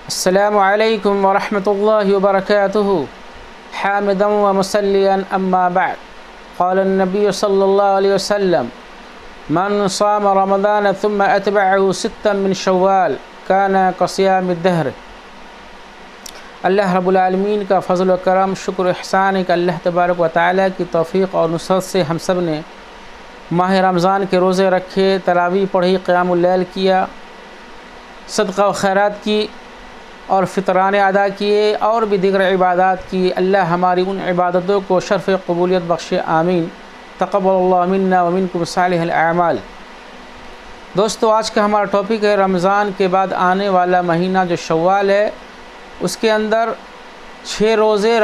السلام علیکم ورحمۃ اللہ وبرکاتہ حامدا ومصلیا اما بعد قال النبی صلی اللہ علیہ وسلم من صام رمضان ثم اتبعه ستا من شوال کان کصیام الدہر۔ اللہ رب العالمین کا فضل و کرم، شکر و احسان ہے کہ اللہ تبارک و تعالیٰ کی توفیق اور نصرت سے ہم سب نے ماہ رمضان کے روزے رکھے، تراویح پڑھی، قیام اللیل کیا، صدقہ و خیرات کی اور فطرانے ادا کیے اور بھی دیگر عبادات کی۔ اللہ ہماری ان عبادتوں کو شرف قبولیت بخشے، آمین۔ تقبل اللہ منا ومنکم صالح الاعمال۔ دوستو، آج کا ہمارا ٹاپک ہے رمضان کے بعد آنے والا مہینہ جو شوال ہے، اس کے اندر 6 روزے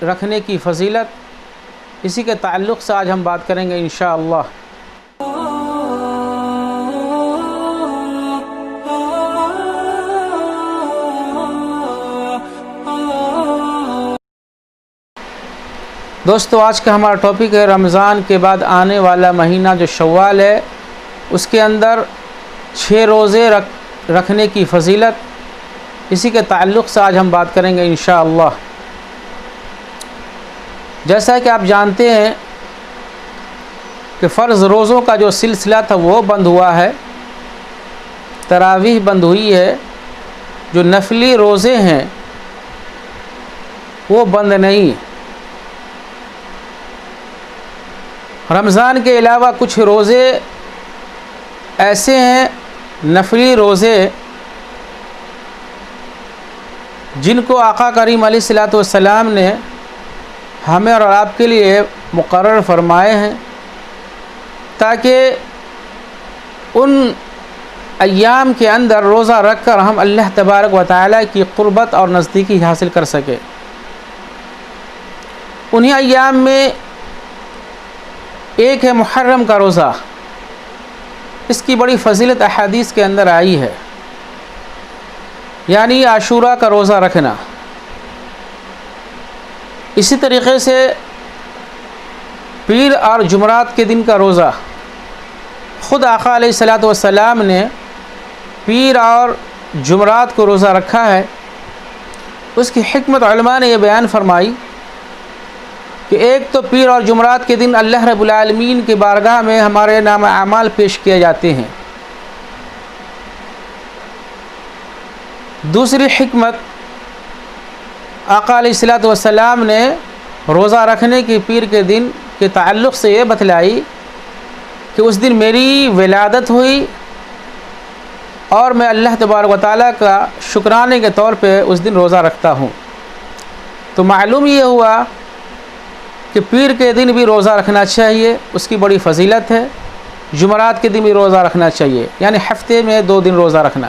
رکھنے کی فضیلت، اسی کے تعلق سے آج ہم بات کریں گے انشاءاللہ۔ دوستو، آج کا ہمارا ٹاپک ہے رمضان کے بعد آنے والا مہینہ جو شوال ہے، اس کے اندر 6 روزے رکھنے کی فضیلت، اسی کے تعلق سے آج ہم بات کریں گے انشاءاللہ۔ جیسا کہ آپ جانتے ہیں کہ فرض روزوں کا جو سلسلہ تھا وہ بند ہوا ہے، تراویح بند ہوئی ہے، جو نفلی روزے ہیں وہ بند نہیں۔ رمضان کے علاوہ کچھ روزے ایسے ہیں، نفلی روزے، جن کو آقا کریم علیہ الصلوۃ والسلام نے ہمیں اور آپ کے لیے مقرر فرمائے ہیں، تاکہ ان ایام کے اندر روزہ رکھ کر ہم اللہ تبارک و تعالیٰ کی قربت اور نزدیکی حاصل کر سکیں۔ انہی ایام میں ایک ہے محرم کا روزہ، اس کی بڑی فضیلت احادیث کے اندر آئی ہے، یعنی عاشوراء کا روزہ رکھنا۔ اسی طریقے سے پیر اور جمعرات کے دن کا روزہ، خود آقا علیہ الصلوۃ والسلام نے پیر اور جمعرات کو روزہ رکھا ہے۔ اس کی حکمت علماء نے یہ بیان فرمائی کہ ایک تو پیر اور جمعرات کے دن اللہ رب العالمین کی بارگاہ میں ہمارے نام اعمال پیش کیے جاتے ہیں۔ دوسری حکمت آقا علیہ الصلوۃ والسلام نے روزہ رکھنے کی پیر کے دن کے تعلق سے یہ بتلائی کہ اس دن میری ولادت ہوئی اور میں اللہ تبارک و تعالیٰ کا شکرانے کے طور پہ اس دن روزہ رکھتا ہوں۔ تو معلوم یہ ہوا کہ پیر کے دن بھی روزہ رکھنا چاہیے، اس کی بڑی فضیلت ہے۔ جمعرات کے دن بھی روزہ رکھنا چاہیے، یعنی ہفتے میں 2 دن روزہ رکھنا۔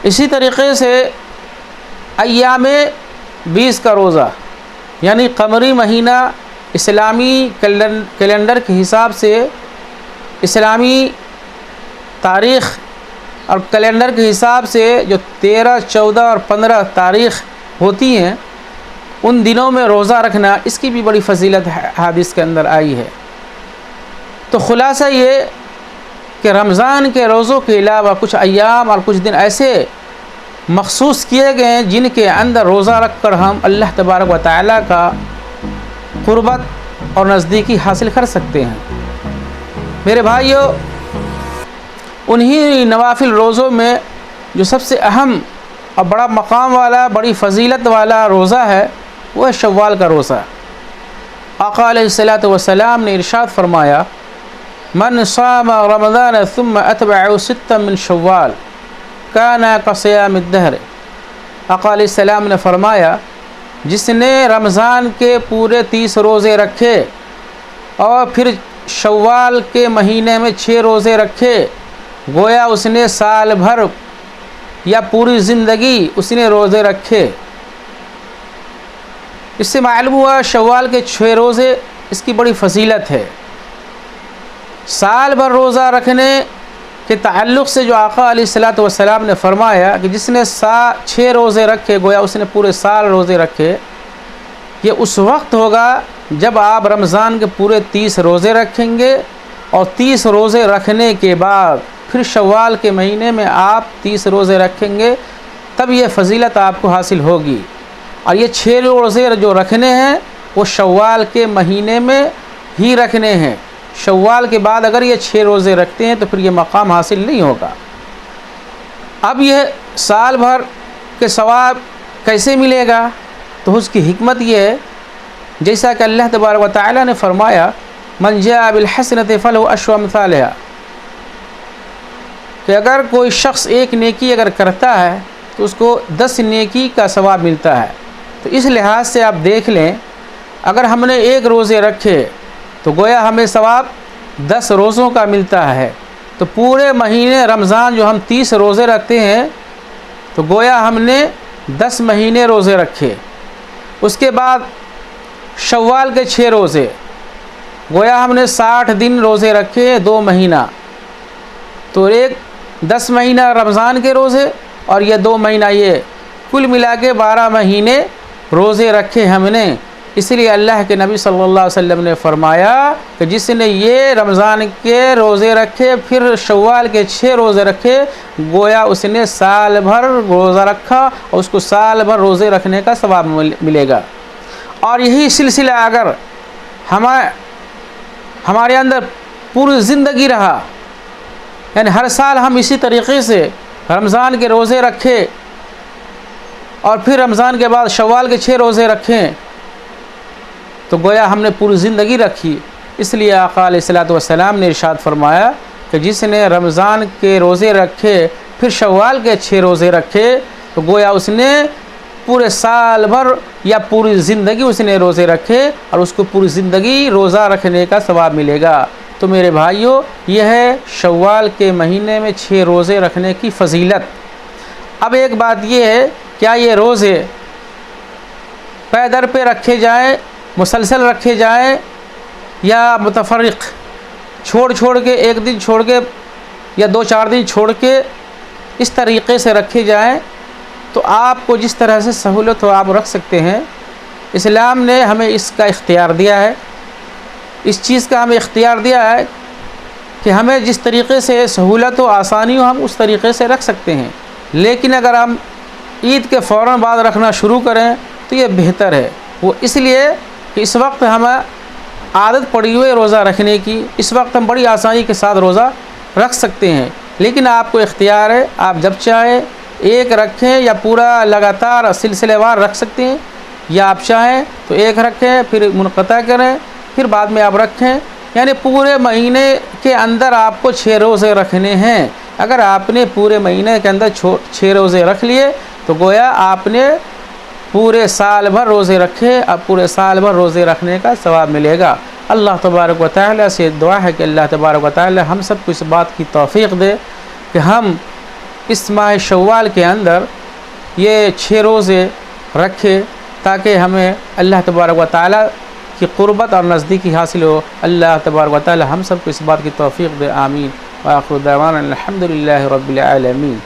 اسی طریقے سے ایام 20 کا روزہ، یعنی قمری مہینہ اسلامی کیلنڈر کے حساب سے، اسلامی تاریخ اور کیلنڈر کے حساب سے جو 13، 14 اور 15 تاریخ ہوتی ہیں، ان دنوں میں روزہ رکھنا، اس کی بھی بڑی فضیلت حدیث کے اندر آئی ہے۔ تو خلاصہ یہ کہ رمضان کے روزوں کے علاوہ کچھ ایام اور کچھ دن ایسے مخصوص کیے گئے ہیں جن کے اندر روزہ رکھ کر ہم اللہ تبارک و تعالیٰ کا قربت اور نزدیکی حاصل کر سکتے ہیں۔ میرے بھائیو، انہی نوافل روزوں میں جو سب سے اہم اور بڑا مقام والا، بڑی فضیلت والا روزہ ہے، وہ ہے شوال کا روزہ۔ آقا علیہ الصلوۃ والسلام نے ارشاد فرمایا، من صام رمضان ثم اتبعه ستا من شوال کان کصیام الدہر۔ آقا علیہ السلام نے فرمایا، جس نے رمضان کے پورے 30 روزے رکھے اور پھر شوال کے مہینے میں 6 روزے رکھے، گویا اس نے سال بھر یا پوری زندگی اس نے روزے رکھے۔ اس سے معلوم ہوا شوال کے 6 روزے، اس کی بڑی فضیلت ہے۔ سال بھر روزہ رکھنے کے تعلق سے جو آقا علیہ الصلوۃ والسلام نے فرمایا کہ جس نے 6 روزے رکھے، گویا اس نے پورے سال روزے رکھے، یہ اس وقت ہوگا جب آپ رمضان کے پورے 30 روزے رکھیں گے، اور 30 روزے رکھنے کے بعد پھر شوال کے مہینے میں آپ 30 روزے رکھیں گے، تب یہ فضیلت آپ کو حاصل ہوگی۔ اور یہ 6 روزے جو رکھنے ہیں وہ شوال کے مہینے میں ہی رکھنے ہیں۔ شوال کے بعد اگر یہ 6 روزے رکھتے ہیں تو پھر یہ مقام حاصل نہیں ہوگا۔ اب یہ سال بھر کے ثواب کیسے ملے گا؟ تو اس کی حکمت یہ ہے، جیسا کہ اللہ تبارک و تعالیٰ نے فرمایا من جاء بالحسنۃ فلہ عشر امثالھا، کہ اگر کوئی شخص ایک نیکی اگر کرتا ہے تو اس کو 10 نیکی کا ثواب ملتا ہے۔ تو اس لحاظ سے آپ دیکھ لیں، اگر ہم نے 1 روزے رکھے تو گویا ہمیں ثواب 10 روزوں کا ملتا ہے۔ تو پورے مہینے رمضان جو ہم 30 روزے رکھتے ہیں تو گویا ہم نے 10 مہینے روزے رکھے۔ اس کے بعد شوال کے 6 روزے، گویا ہم نے 60 دن روزے رکھے 2 مہینہ، تو 10 مہینہ رمضان کے روزے اور یہ 2 مہینہ، یہ کل ملا کے 12 مہینے روزے رکھے ہم نے۔ اس لیے اللہ کے نبی صلی اللہ علیہ وسلم نے فرمایا کہ جس نے یہ رمضان کے روزے رکھے پھر شوال کے 6 روزے رکھے، گویا اس نے سال بھر روزہ رکھا اور اس کو سال بھر روزے رکھنے کا ثواب ملے گا۔ اور یہی سلسلہ اگر ہمارے اندر پوری زندگی رہا، یعنی ہر سال ہم اسی طریقے سے رمضان کے روزے رکھے اور پھر رمضان کے بعد شوال کے 6 روزے رکھیں، تو گویا ہم نے پوری زندگی رکھی۔ اس لیے آقا علیہ الصلوۃ والسلام نے ارشاد فرمایا کہ جس نے رمضان کے روزے رکھے پھر شوال کے 6 روزے رکھے تو گویا اس نے پورے سال بھر یا پوری زندگی اس نے روزے رکھے اور اس کو پوری زندگی روزہ رکھنے کا ثواب ملے گا۔ تو میرے بھائیوں، یہ ہے شوال کے مہینے میں 6 روزے رکھنے کی فضیلت۔ اب ایک بات یہ ہے، کیا یہ روزے پے در پہ رکھے جائیں، مسلسل رکھے جائیں، یا متفرق چھوڑ کے 1 دن چھوڑ کے یا 2-4 دن چھوڑ کے اس طریقے سے رکھے جائیں؟ تو آپ کو جس طرح سے سہولت ہو آپ رکھ سکتے ہیں۔ اسلام نے ہمیں اس کا اختیار دیا ہے، اس چیز کا ہمیں اختیار دیا ہے کہ ہمیں جس طریقے سے سہولت و آسانی ہو ہم اس طریقے سے رکھ سکتے ہیں۔ لیکن اگر ہم عید کے فوراً بعد رکھنا شروع کریں تو یہ بہتر ہے، وہ اس لیے کہ اس وقت ہمیں عادت پڑی ہوئی روزہ رکھنے کی، اس وقت ہم بڑی آسانی کے ساتھ روزہ رکھ سکتے ہیں۔ لیکن آپ کو اختیار ہے، آپ جب چاہیں 1 رکھیں یا پورا لگاتار سلسلے وار رکھ سکتے ہیں، یا آپ چاہیں تو 1 رکھیں پھر منقطع کریں پھر بعد میں آپ رکھیں، یعنی پورے مہینے کے اندر آپ کو 6 روزے رکھنے ہیں۔ اگر آپ نے پورے مہینے کے اندر 6 روزے رکھ لیے تو گویا آپ نے پورے سال بھر روزے رکھے، اب پورے سال بھر روزے رکھنے کا ثواب ملے گا۔ اللہ تبارک و تعالیٰ سے دعا ہے کہ اللہ تبارک و تعالیٰ ہم سب کو اس بات کی توفیق دے کہ ہم اس ماہ شوال کے اندر یہ 6 روزے رکھے تاکہ ہمیں اللہ تبارک و تعالیٰ کی قربت اور نزدیکی حاصل ہو۔ اللہ تبارک و تعالیٰ ہم سب کو اس بات کی توفیق دے، آمین۔ وآخر دعوانا الحمد للہ رب العالمین۔